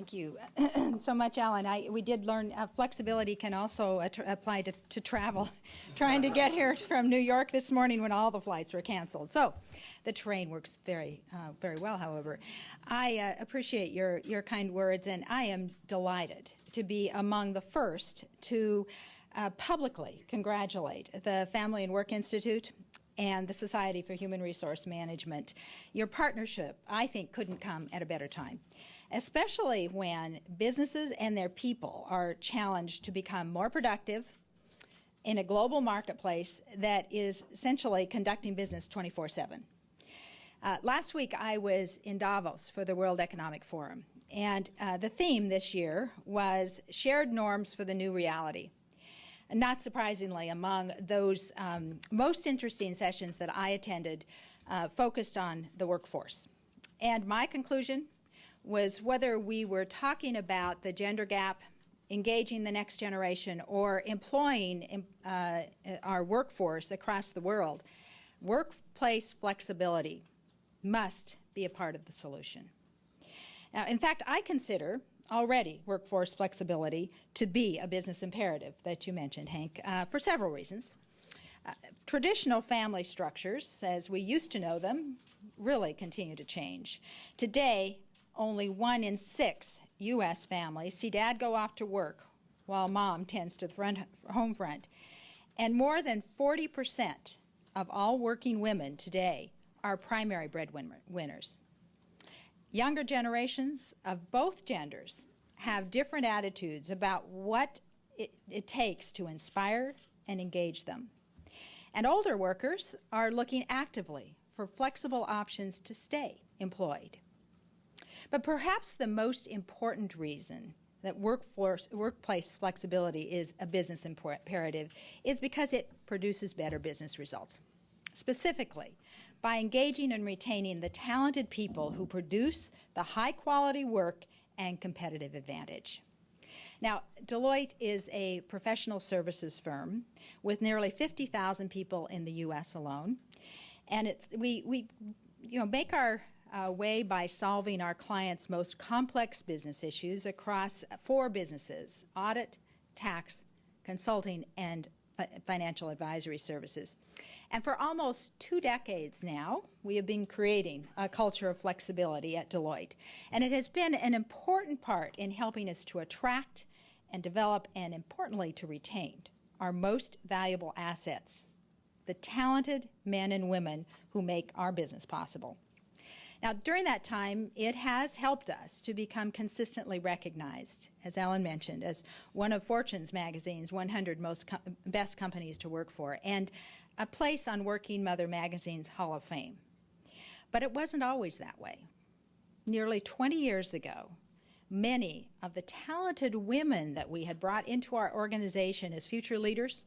Thank you so much, Alan. We did learn flexibility can also apply to travel. Trying to get here from New York this morning when all the flights were canceled. So the train works very well, however. I appreciate your kind words, and I am delighted to be among the first to publicly congratulate the Family and Work Institute and the Society for Human Resource Management. Your partnership, I think, couldn't come at a better time, especially when businesses and their people are challenged to become more productive in a global marketplace that is essentially conducting business 24/7. Last week, I was in Davos for the World Economic Forum, and the theme this year was shared norms for the new reality. Not surprisingly, among those most interesting sessions that I attended focused on the workforce. And my conclusion was whether we were talking about the gender gap, engaging the next generation, or employing our workforce across the world, workplace flexibility must be a part of the solution. Now, in fact, I consider already workforce flexibility to be a business imperative that you mentioned, Hank, for several reasons. Traditional family structures, as we used to know them, really continue to change. Today, only 1 in 6 U.S. families see dad go off to work while mom tends to the home front. And more than 40% of all working women today are primary breadwinners. Younger generations of both genders have different attitudes about what it takes to inspire and engage them. And older workers are looking actively for flexible options to stay employed. But perhaps the most important reason that workplace flexibility is a business imperative is because it produces better business results. Specifically, by engaging and retaining the talented people who produce the high-quality work and competitive advantage. Now, Deloitte is a professional services firm with nearly 50,000 people in the U.S. alone, and we make our way by solving our clients' most complex business issues across 4 businesses: audit, tax, consulting, and financial advisory services. And for almost 2 decades now, we have been creating a culture of flexibility at Deloitte. And it has been an important part in helping us to attract and develop, and importantly, to retain our most valuable assets, the talented men and women who make our business possible. Now, during that time, it has helped us to become consistently recognized, as Alan mentioned, as one of Fortune's magazine's 100 best companies to work for, and a place on Working Mother magazine's Hall of Fame. But it wasn't always that way. Nearly 20 years ago, many of the talented women that we had brought into our organization as future leaders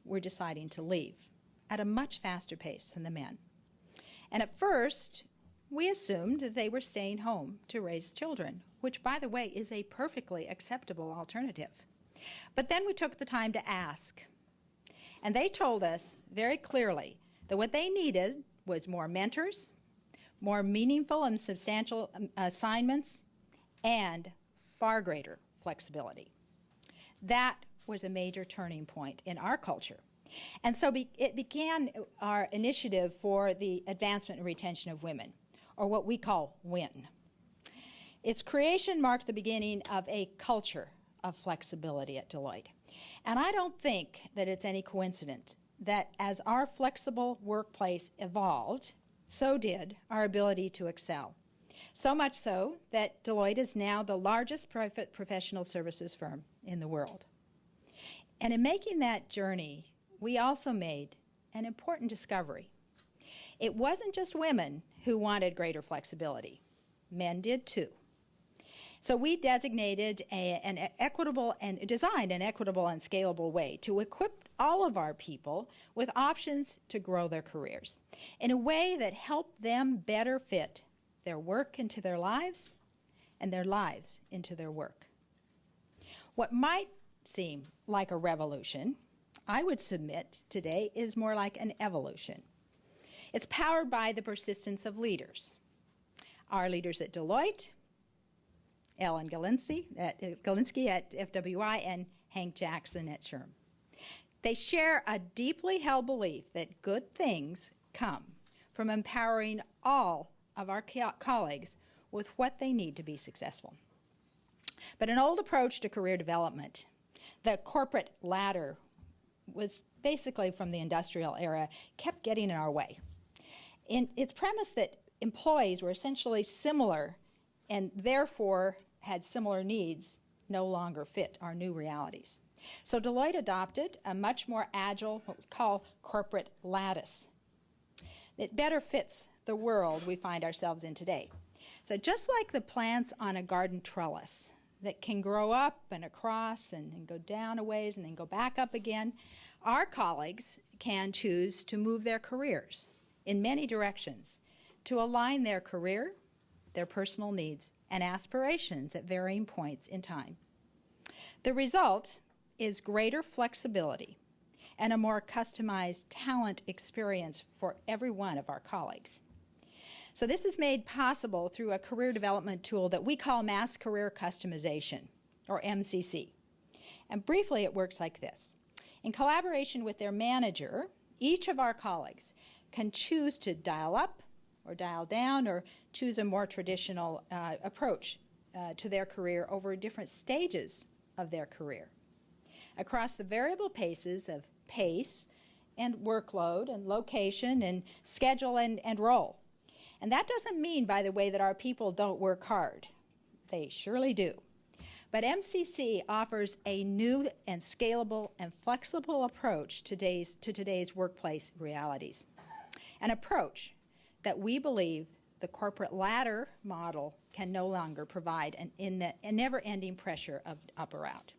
were deciding to leave at a much faster pace than the men. And at first, we assumed that they were staying home to raise children, which, by the way, is a perfectly acceptable alternative. But then we took the time to ask, and they told us very clearly that what they needed was more mentors, more meaningful and substantial assignments, and far greater flexibility. That was a major turning point in our culture. And so it began our initiative for the advancement and retention of women, or what we call WIN. Its creation marked the beginning of a culture of flexibility at Deloitte. And I don't think that it's any coincidence that as our flexible workplace evolved, so did our ability to excel. So much so that Deloitte is now the largest private professional services firm in the world. And in making that journey, we also made an important discovery. It wasn't just women who wanted greater flexibility. Men did too. So we designated an equitable and designed an equitable and scalable way to equip all of our people with options to grow their careers in a way that helped them better fit their work into their lives and their lives into their work. What might seem like a revolution, I would submit today, is more like an evolution. It's powered by the persistence of leaders. Our leaders at Deloitte Ellen Galinsky at FWI, and Hank Jackson at SHRM. They share a deeply held belief that good things come from empowering all of our colleagues with what they need to be successful. But an old approach to career development, the corporate ladder, was basically from the industrial era, kept getting in our way. In its premise that employees were essentially similar and therefore had similar needs no longer fit our new realities. So Deloitte adopted a much more agile, what we call corporate lattice. It better fits the world we find ourselves in today. So just like the plants on a garden trellis that can grow up and across and go down a ways and then go back up again, our colleagues can choose to move their careers in many directions to align their career, their personal needs, and aspirations at varying points in time. The result is greater flexibility and a more customized talent experience for every one of our colleagues. So this is made possible through a career development tool that we call Mass Career Customization, or MCC. And briefly, it works like this. In collaboration with their manager, each of our colleagues can choose to dial up or dial down or choose a more traditional approach to their career over different stages of their career. Across the variable paces of pace and workload and location and schedule and role. And that doesn't mean, by the way, that our people don't work hard. They surely do. But MCC offers a new and scalable and flexible approach to today's workplace realities. An approach that we believe the corporate ladder model can no longer provide in the never-ending pressure of up or out.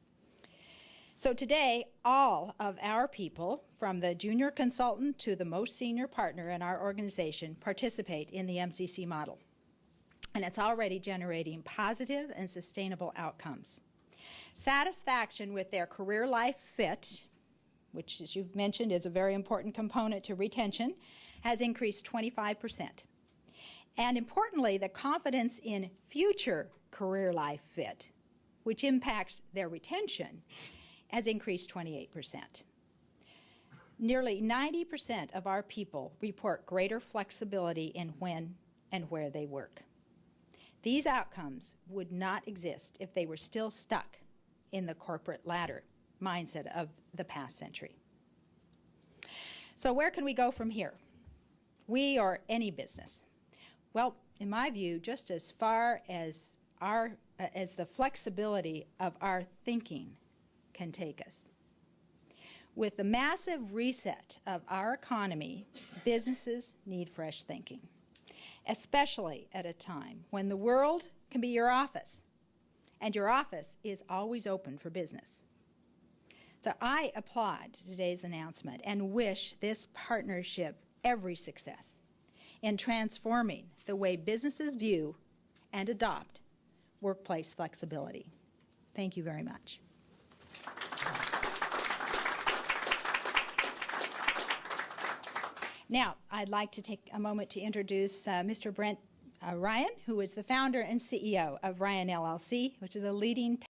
So today, all of our people, from the junior consultant to the most senior partner in our organization, participate in the MCC model. And it's already generating positive and sustainable outcomes. Satisfaction with their career life fit, which, as you've mentioned, is a very important component to retention, has increased 25%. And importantly, the confidence in future career life fit, which impacts their retention, has increased 28%. Nearly 90% of our people report greater flexibility in when and where they work. These outcomes would not exist if they were still stuck in the corporate ladder mindset of the past century. So where can we go from here? We or any business? Well, in my view, just as far as the flexibility of our thinking can take us. With the massive reset of our economy, businesses need fresh thinking, especially at a time when the world can be your office, and your office is always open for business. So I applaud today's announcement and wish this partnership every success in transforming the way businesses view and adopt workplace flexibility. Thank you very much. Now, I'd like to take a moment to introduce Mr. Brent Ryan, who is the founder and CEO of Ryan LLC, which is a leading